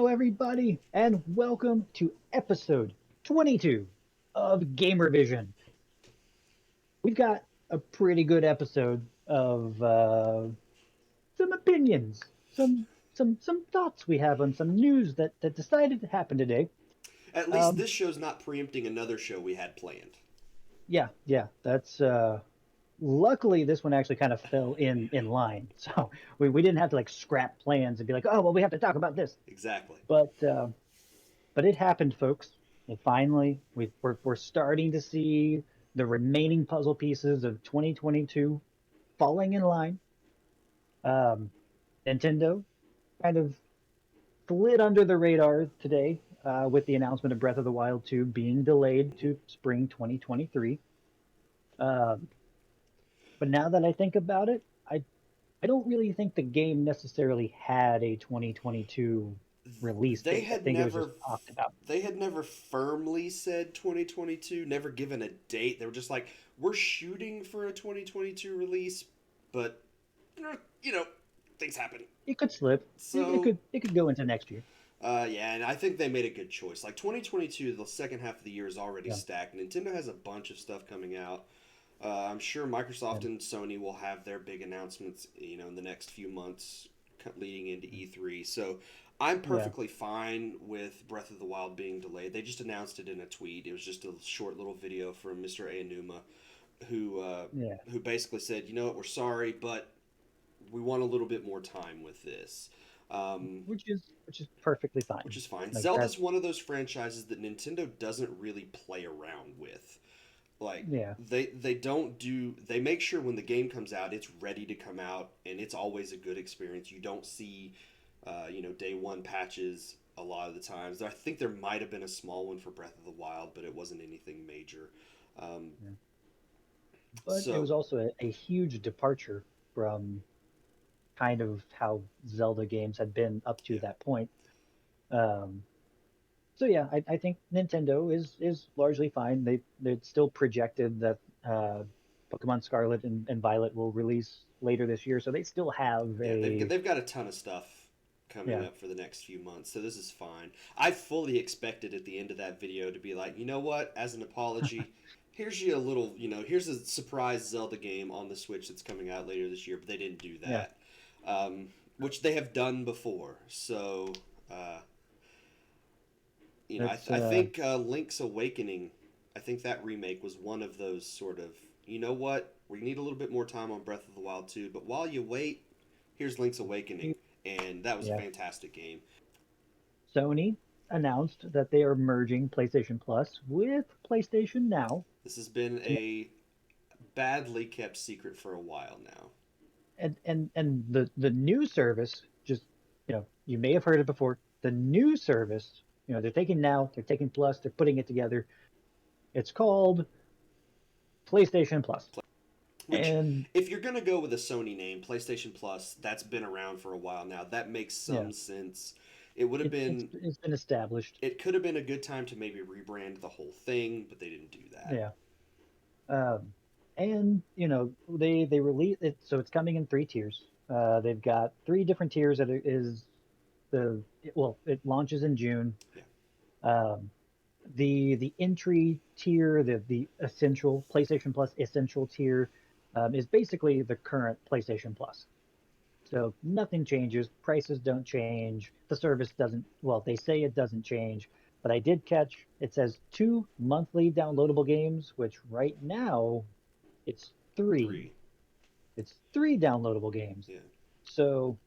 Hello, everybody, and welcome to episode 22 of GamerVision. We've got a pretty good episode of some opinions, some thoughts we have on some news that decided to happen today. At least Um, this show's not preempting another show we had planned. yeah, that's luckily this one actually kind of fell in line, so we didn't have to like scrap plans and be like, oh well, we have to talk about this. Exactly. But it happened, folks. And finally, we're starting to see the remaining puzzle pieces of 2022 falling in line. Um, Nintendo kind of slid under the radar today with the announcement of Breath of the Wild 2 being delayed hmm to spring 2023. Um, but now that I think about it, I don't really think the game necessarily had a 2022 release They date. I had think it was just never, talked about. they had never firmly said 2022. Never given a date. They were just like, we're shooting for a 2022 release, but you know, things happen. It could slip. So It could go into next year. yeah, and I think they made a good choice. Like 2022, the second half of the year is already Yeah, stacked. Nintendo has a bunch of stuff coming out. I'm sure yeah, Microsoft and Sony will have their big announcements, in the next few months leading into E3. So I'm yeah, perfectly fine with Breath of the Wild being delayed. They just announced it in a tweet. It was just a short little video from Mr. Aonuma, yeah. who basically said, you know what, we're sorry, but we want a little bit more time with this. Um, Which is perfectly which fine. is fine. Like that. Zelda's one of those franchises that Nintendo doesn't really play around with. Like Yeah, they don't do they make sure when the game comes out it's ready to come out and it's always a good experience. You don't see day one patches a lot of the times. I think there might have been a small one for Breath of the Wild, but it wasn't anything major. Um, yeah. But it so was also a huge departure from kind of how Zelda games had been up to yeah, that point. Um, so yeah, I think Nintendo is largely fine. They still projected that Pokemon Scarlet and Violet will release later this year, so they still have yeah, a they've got a ton of stuff coming yeah. up for the next few months, so this is fine. I fully expected at the end of that video to be like, you know what, as an apology, here's you a little, here's a surprise Zelda game on the Switch that's coming out later this year, but they didn't do Yeah. that, which they have done before. So, uh, That's I think Link's Awakening, I think that remake was one of those sort of, you know what, we need a little bit more time on Breath of the Wild 2, but while you wait, here's Link's Awakening, and that was a yeah. fantastic game. Sony announced that they are merging PlayStation Plus with PlayStation Now, This has been to, a badly kept secret for a while now. and the new service just you may have heard it before. The new service, they're taking Now, they're taking Plus, they're putting it together. It's called PlayStation Plus, Which, and if you're going to go with a Sony name, PlayStation Plus, that's been around for a while now. That makes yeah, some sense. It would have been, it's been established. it could have been a good time to maybe rebrand the whole thing, but they didn't do that. Yeah, um, and they release it, so it's coming in three tiers. They've got three different tiers that is the well, it launches in June. Yeah. Um, the entry tier, the essential PlayStation Plus essential tier, is basically the current PlayStation Plus. So nothing changes, prices don't change, the service doesn't. Well, they say it doesn't change, but I did catch it says two monthly downloadable games, which right now it's three. Three. It's three downloadable games. Yeah. So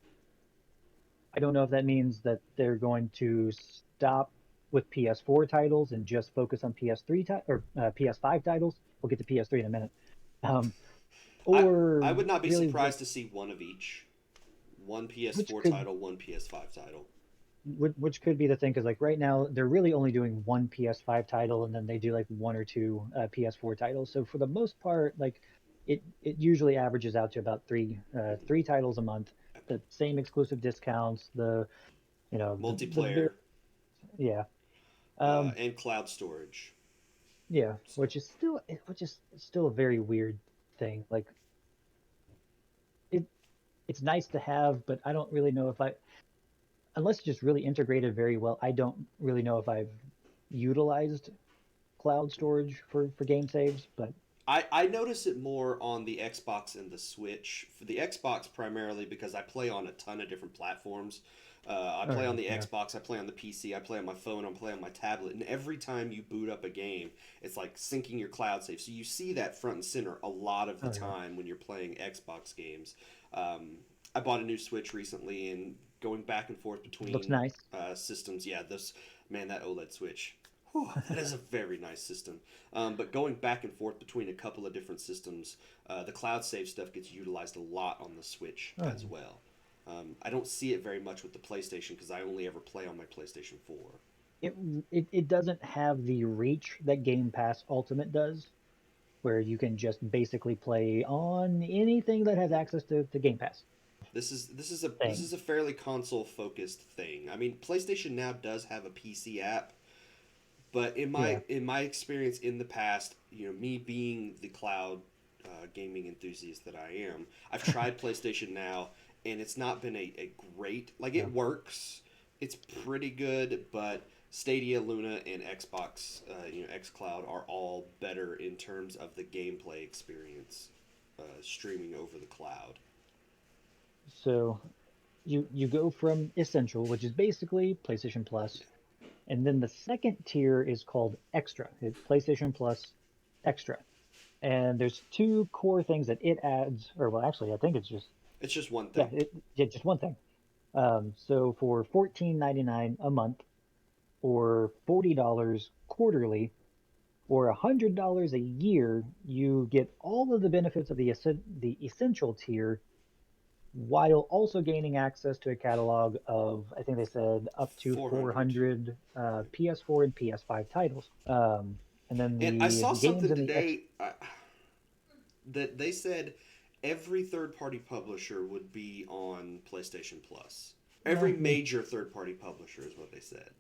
I don't know if that means that they're going to stop with PS4 titles and just focus on or PS5 titles. We'll get to PS3 in a minute. Um, I, or I would not be really, surprised to see one of each. One which PS4 could title, one PS5 title. which could be the thing, because like right now they're really only doing one PS5 title and then they do like one or two PS4 titles. So for the most part, like it usually averages out to about three titles a month. The same exclusive discounts, the very Multiplayer, yeah. Um, and cloud storage. Yeah, So, which is still a very weird thing. Like it it's nice to have, but I don't really know if unless it's just really integrated very well, I don't really know if I've utilized cloud storage for game saves, but I notice it more on the Xbox and the Switch. For the Xbox, primarily because I play on a ton of different platforms. I play on okay, the yeah, Xbox, I play on the PC, I play on my phone, I play on my tablet, and every time you boot up a game, it's like syncing your cloud save. So you see that front and center a lot of the oh yeah, time when you're playing Xbox games. I bought a new Switch recently, and going back and forth looks between nice. systems, yeah, this man, that OLED Switch, whew, that is a very nice system. But going back and forth between a couple of different systems, the cloud save stuff gets utilized a lot on the Switch Oh, as well. I don't see it very much with the PlayStation because I only ever play on my PlayStation 4. it, it doesn't have the reach that Game Pass Ultimate does, where you can just basically play on anything that has access to Game Pass This thing. is a fairly console focused thing. I mean, PlayStation Now does have a PC app, but Yeah. in my experience in the past, you know, me being the cloud gaming enthusiast that I am, I've tried PlayStation Now, and it's not been a great, like, Yeah. it works, it's pretty good, but Stadia, Luna, and Xbox, XCloud are all better in terms of the gameplay experience, streaming over the cloud. So you go from Essential, which is basically PlayStation Plus, Yeah. and then the second tier is called Extra. It's PlayStation Plus Extra. And there's two core things that it adds, or well, actually, I think it's just It's just one yeah, thing. yeah, just one thing. So for 14.99 a month, or $40 quarterly, or $100 a year, you get all of the benefits of the essential tier, while also gaining access to a catalog of, I think they said, up to 400. 400 Right. PS4 and PS5 titles. And then And I the saw games something in the X. today that they said every third party publisher would be on PlayStation Plus. Every They, major third party publisher is what they said.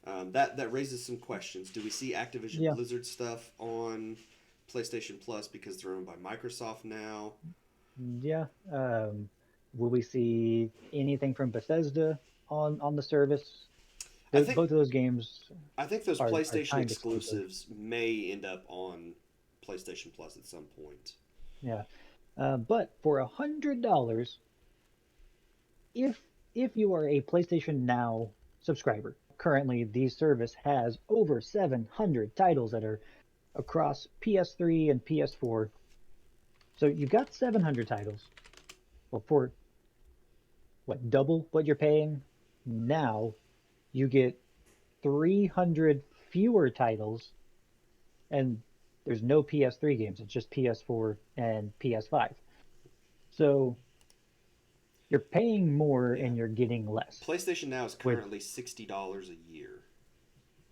That raises some questions. Do we see Activision yeah, Blizzard stuff on PlayStation Plus because they're owned by Microsoft now? yeah. Will we see anything from Bethesda on the service? I think Both of those games I think those are PlayStation timed exclusive. exclusives may end up on PlayStation Plus at some point. Yeah. But for $100, if if you are a PlayStation Now subscriber, currently the service has over 700 titles that are across PS3 and PS4. So you've got 700 titles. Well, for what, double what you're paying now, you get 300 fewer titles, and there's no PS3 games. It's just PS4 and PS5. So you're paying more Yeah. and you're getting less. PlayStation Now is With currently $60 a year.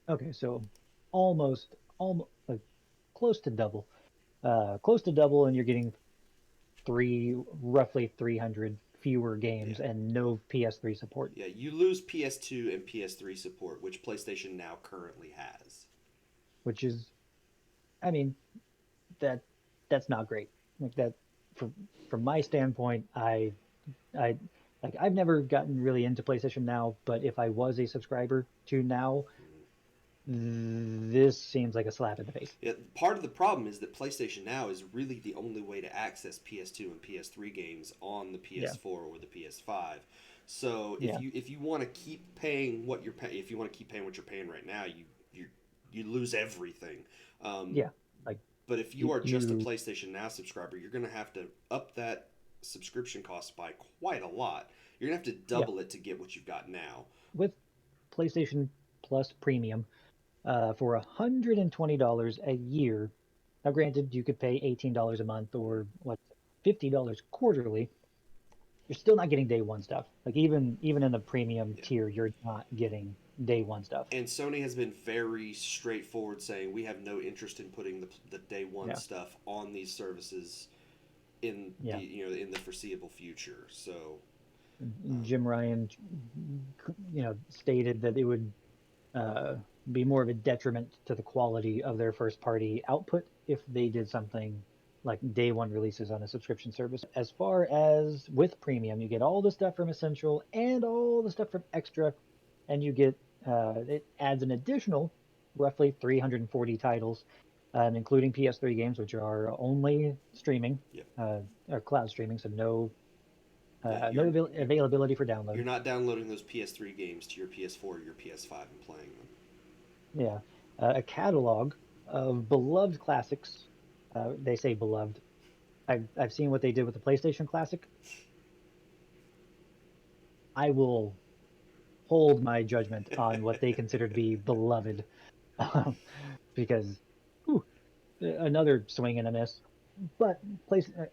okay, so almost like close to double. Close to double, and you're getting roughly 300 fewer Yeah. games and no PS3 support, Yeah, you lose PS2 and PS3 support, which PlayStation Now currently has. which is, I mean, that that's not great. Like that, from from my standpoint, I like I've never gotten really into PlayStation Now, but if I was a subscriber to Now, this seems like a slap in the face. Yeah, part of the problem is that PlayStation Now is really the only way to access PS2 and PS3 games on the Yeah, PS4 or the PS5. So yeah, if you want to keep paying what you're paying, if you want to keep paying what you're paying right now, you you lose everything. Um, yeah. Like but if you are just a you PlayStation Now subscriber, you're going to have to up that subscription cost by quite a lot. You're going to have to yeah, double it to get what you've got now. with PlayStation Plus Premium, for $120 a year. Now, granted, you could pay $18 a month or what, $50 quarterly. You're still not getting day one stuff. Like even in the premium Yeah. tier, you're not getting day one stuff. And Sony has been very straightforward, saying we have no interest in putting the day one Yeah, stuff on these services in the yeah. in the foreseeable future. So Jim Ryan, stated that it would uh, be more of a detriment to the quality of their first party output if they did something. like day one releases on a subscription service. As far as with premium, you get all the stuff from Essential and all the stuff from Extra, and you get it adds an additional roughly 340 titles, including PS3 games, which are only streaming, Yeah, or cloud streaming, so yeah. no availability for download. You're not downloading those PS3 games to your PS4 or your PS5 and playing them. Yeah, a catalog of beloved classics. They say beloved. I've seen what they did with the PlayStation Classic. I will hold my judgment on what they consider to be beloved, um, because whew, another swing and a miss. But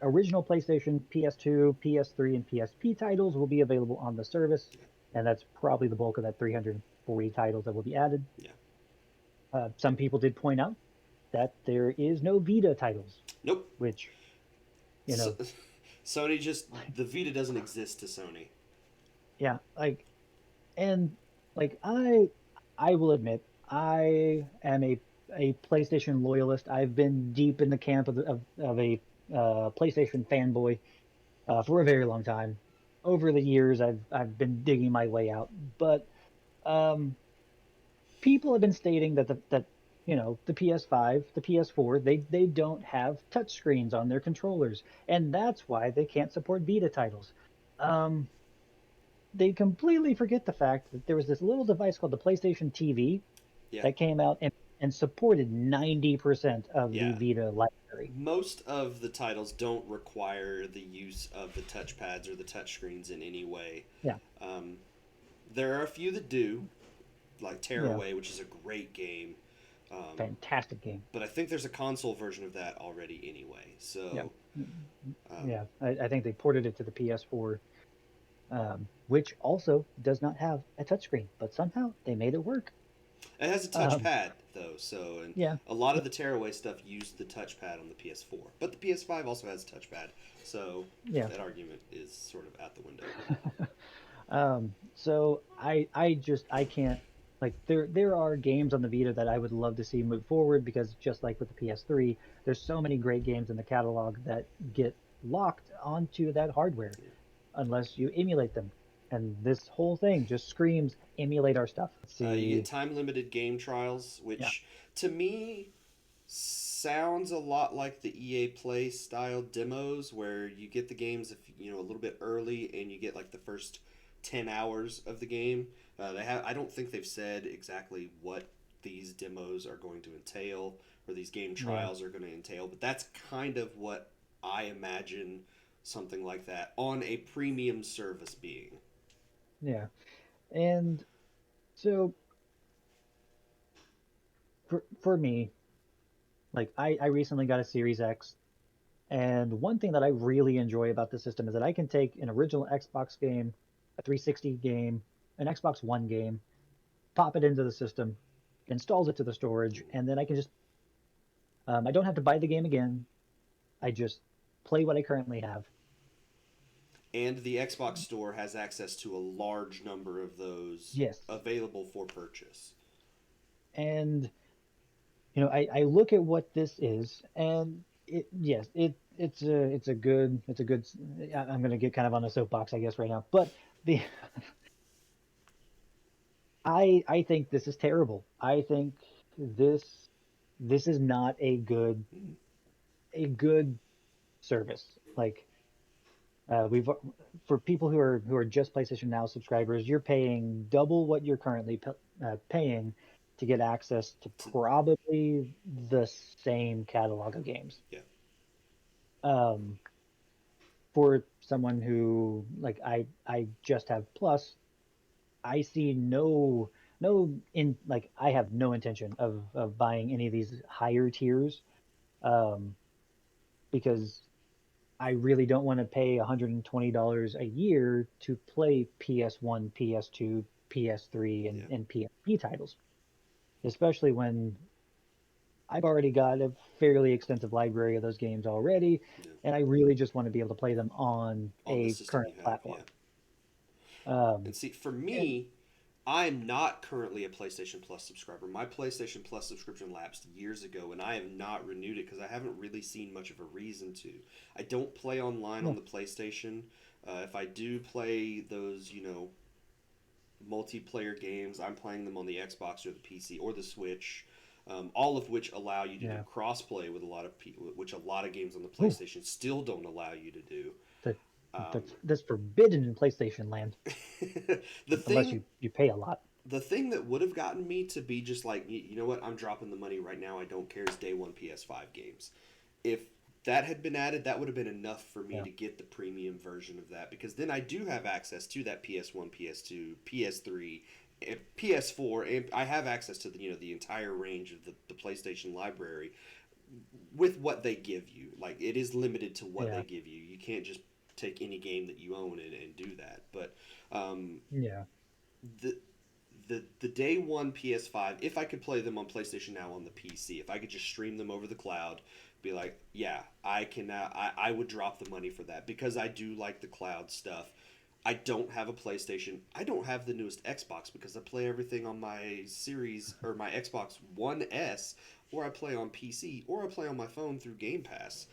original PlayStation, PS2, PS3, and PSP titles will be available on the service, Yeah, and that's probably the bulk of that 340 titles that will be added. yeah. Some people did point out that there is no Vita titles, Nope. which, you So, know, Sony just the Vita doesn't exist to Sony. yeah, like, and like I will admit I am a PlayStation loyalist. I've been deep in the camp of a PlayStation fanboy for a very long time. Over the years, I've been digging my way out, but um, people have been stating that the PS5, the PS4, they don't have touchscreens on their controllers, and that's why they can't support Vita titles. Um, they completely forget the fact that there was this little device called the PlayStation TV Yeah, that came out and supported 90% of the yeah. Vita library. Most of the titles don't require the use of the touchpads or the touchscreens in any way. Yeah, Um, there are a few that do, like yeah, Tearaway, which is a great game. Um, fantastic game. but I think there's a console version of that already anyway. Yeah, So um, yeah. I think they ported it to the PS4, which also does not have a touchscreen, but somehow they made it work. it has a Um, touchpad though. So and yeah, a lot of the Tearaway stuff used the touchpad on the PS4, but the PS5 also has a touchpad. So yeah. that argument is sort of out the window. So I can't, like, there are games on the Vita that I would love to see move forward, because just like with the PS3, there's so many great games in the catalog that get locked onto that hardware unless you emulate them. And this whole thing just screams emulate our stuff. Let's You get see. time limited game trials, Yeah. which to me sounds a lot like the EA Play style demos, where you get the games if you know a little bit early and you get like the first 10 hours of the game. They have. I don't think they've said exactly what these demos are going to entail or these game Yeah. trials are going to entail, but that's kind of what I imagine something like that on a premium service being. Yeah. And so for me, like I recently got a Series X. And one thing that I really enjoy about the system is that I can take an original Xbox game, a 360 game, an Xbox One game, pop it into the system, installs it to the storage, and then I can just, I don't have to buy the game again. I just play what I currently have. And the Xbox Store has access to a large number of those Yes. available for purchase. And, I look at what this is, and yes, it's a good, I'm going to get kind of on a soapbox, I guess, right now, but the, I think this is terrible. I think this this is not a good service. Like, we've for people who are just PlayStation Now subscribers, you're paying double what you're currently paying to get access to To, probably the same catalog of games. yeah, Um, for someone who, like, I just have Plus, I see no in like I have no intention of buying any of these higher tiers, um, because I really don't want to pay $120 a year to play PS1, PS2, PS3, yeah, and PSP titles, especially when I've already got a fairly extensive library of those games already, yeah. and I really just want to be able to play them on On the a system current you have, yeah. platform. And Um, see, for and me, I'm not currently a PlayStation Plus subscriber. My PlayStation Plus subscription lapsed years ago, and I have not renewed it because I haven't really seen much of a reason to. I don't play online Yeah, on the PlayStation. If I do play those, multiplayer games, I'm playing them on the Xbox or the PC or the Switch. All of which allow you to do yeah. crossplay with a lot of people, which a lot of games on the Ooh, PlayStation still don't allow you to do. that Um, that's forbidden in PlayStation land the unless thing you pay a lot. the thing that would have gotten me to be just like, you know what, I'm dropping the money right now. I don't care. Is day one PS5 games. If that had been added, that would have been enough for me Yeah, to get the premium version of that because then I do have access to that PS1, PS2, PS3, and PS4, and I have access to the entire range of the PlayStation library with what they give you. Like it is limited to what yeah, they give you. You can't just take any game that you own and do that. But yeah. the the day one PS5, if I could play them on PlayStation Now on the PC, if I could just stream them over the cloud, be like, yeah, I can now. I would drop the money for that because I do like the cloud stuff. I don't have a PlayStation. I don't have the newest Xbox because I play everything on my Series or my Xbox One S, or I play on PC, or I play on my phone through Game Pass.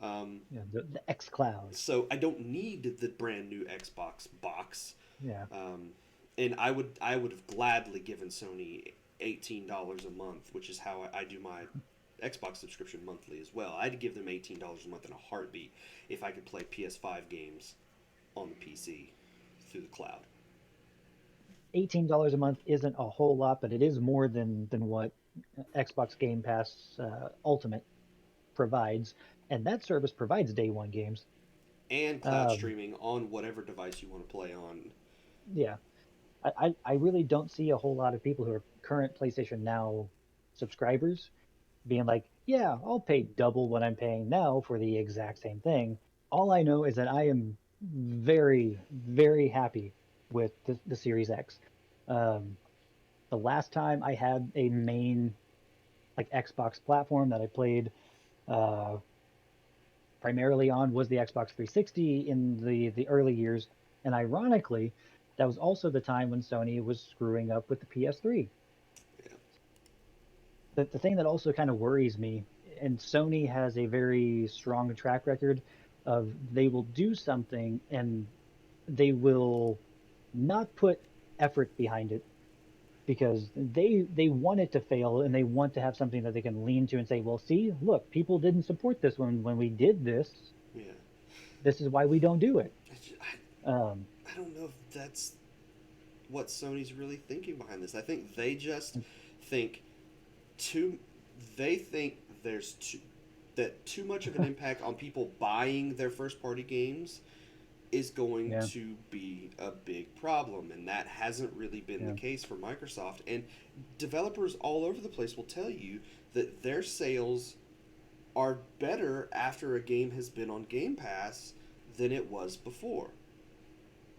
Um, Yeah, the X Cloud. so I don't need the brand new Xbox box. Yeah, Um, and I would have gladly given Sony $18 a month, which is how I do my Xbox subscription monthly as well. I'd give them $18 a month in a heartbeat if I could play PS5 games on the PC through the cloud. $18 a month isn't a whole lot, but it is more than what Xbox Game Pass Ultimate provides, and that service provides day one games. And cloud Um, streaming on whatever device you want to play on. yeah, I really don't see a whole lot of people who are current PlayStation Now subscribers being like, yeah, I'll pay double what I'm paying now for the exact same thing. All I know is that I am very, very happy with the Series X. Um, the last time I had a main like Xbox platform that I played uh, primarily on was the Xbox 360 in the early years, and ironically, that was also the time when Sony was screwing up with the PS3. Yeah. The thing that also kind of worries me, and Sony has a very strong track record of they will do something and they will not put effort behind it because they want it to fail and they want to have something that they can lean to and say, well, see, look, people didn't support this when we did this. Yeah. This is why we don't do it. Um, I don't know if that's what Sony's really thinking behind this. I think they just think too. They think there's too much of an impact on people buying their first party games is going yeah, to be a big problem, and that hasn't really been the yeah, case for Microsoft. And developers all over the place will tell you that their sales are better after a game has been on Game Pass than it was before.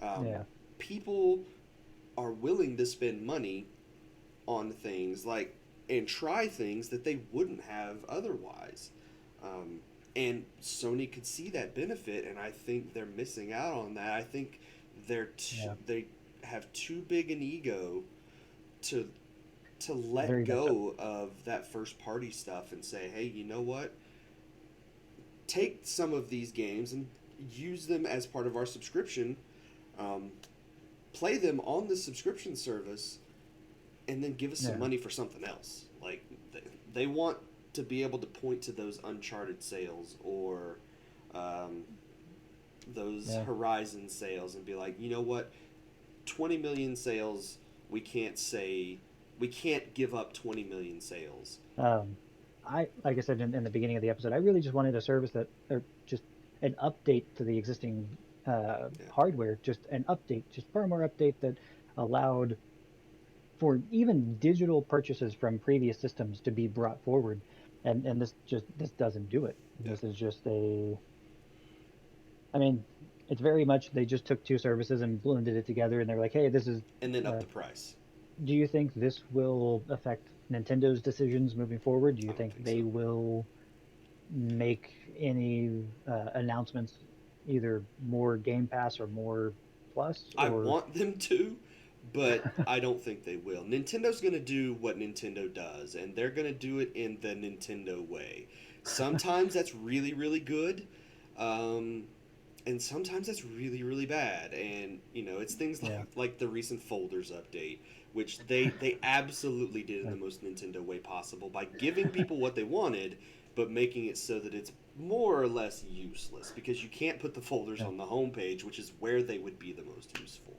Um, yeah, People are willing to spend money on things like and try things that they wouldn't have otherwise. Um, and Sony could see that benefit, and I think they're missing out on that. I think yeah. they have too big an ego to let Very much so. go of that first party stuff and say, hey, you know what? Take some of these games and use them as part of our subscription. Um, Play them on the subscription service and then give us some Yeah, money for something else. Like they want to be able to point to those Uncharted sales or um, those yeah. Horizon sales and be like, you know what, 20 million sales. We can't give up 20 million sales. Um, like I said in the beginning of the episode, I really just wanted a service that, or just an update to the existing Yeah, hardware, just an update, just firmware update that allowed for even digital purchases from previous systems to be brought forward, and this doesn't do it. yeah, This is just a, I mean, it's very much they just took two services and blended it together, and they're like, hey, this is. and then up Uh, the price. do you think this will affect Nintendo's decisions moving forward? Do I you don't think think they so. will make any announcements, either more Game Pass or more Plus, I or want them to, but I don't think they will. Nintendo's going to do what Nintendo does, and they're going to do it in the Nintendo way. Sometimes that's really, really good, um, and sometimes that's really, really bad. And it's things Yeah. like the recent folders update, which they absolutely did in the most Nintendo way possible by giving people what they wanted, but making it so that it's more or less useless because you can't put the folders Yeah. on the homepage, which is where they would be the most useful.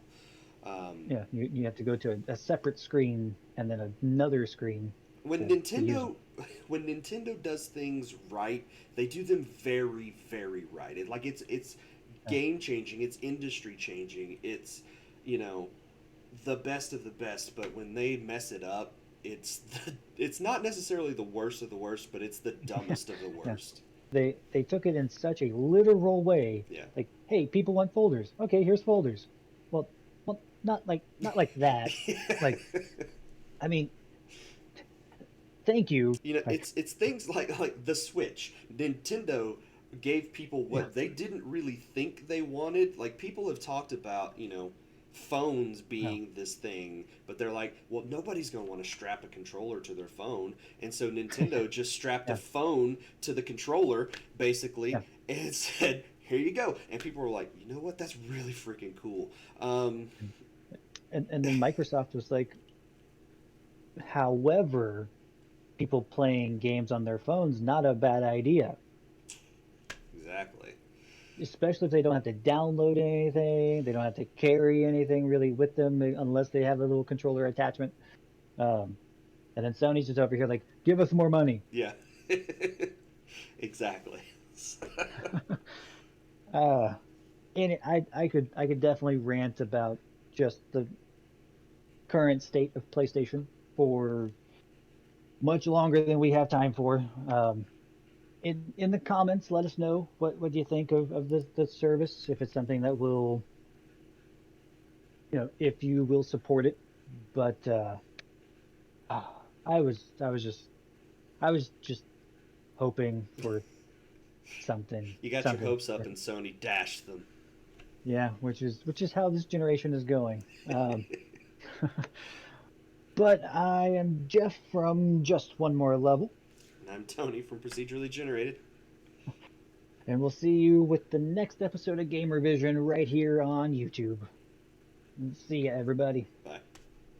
Um, Yeah. You have to go to a separate screen and then another screen when to use them. Nintendo when Nintendo does things right, they do them very, very right. It's Yeah. game changing, it's industry changing, it's you know the best of the best. But when they mess it up, it's not necessarily the worst of the worst, but it's the dumbest of the Yeah. worst. They took it in such a literal way. Yeah. Like, hey, people want folders. Okay, here's folders. Well, not like that. Like, I mean, thank you. Like, It's things like the Switch. Nintendo gave people yeah, what they didn't really think they wanted. Like people have talked about, phones no, being this thing, but they're like, well, nobody's going to want to strap a controller to their phone, and so Nintendo just strapped a yeah, phone to the controller basically yeah. and said, "Here you go." And people were like, "You know what? That's really freaking cool." And then Microsoft was like, however, people playing games on their phones, not a bad idea. Exactly. Especially if they don't have to download anything, they don't have to carry anything really with them unless they have a little controller attachment. Um, and then Sony's just over here like, give us more money. Yeah. Exactly. Uh, and I could definitely rant about just the current state of PlayStation for much longer than we have time for. In the comments, let us know what you think of the service. If it's something that will, if you will support it. But I was just hoping for something You got your something hopes up, and Sony dashed them. Yeah, which is how this generation is going. But I am Jeff from Just One More Level, And I'm Tony from Procedurally Generated. and we'll see you with the next episode of GamerVision right here on YouTube. See ya, everybody. Bye.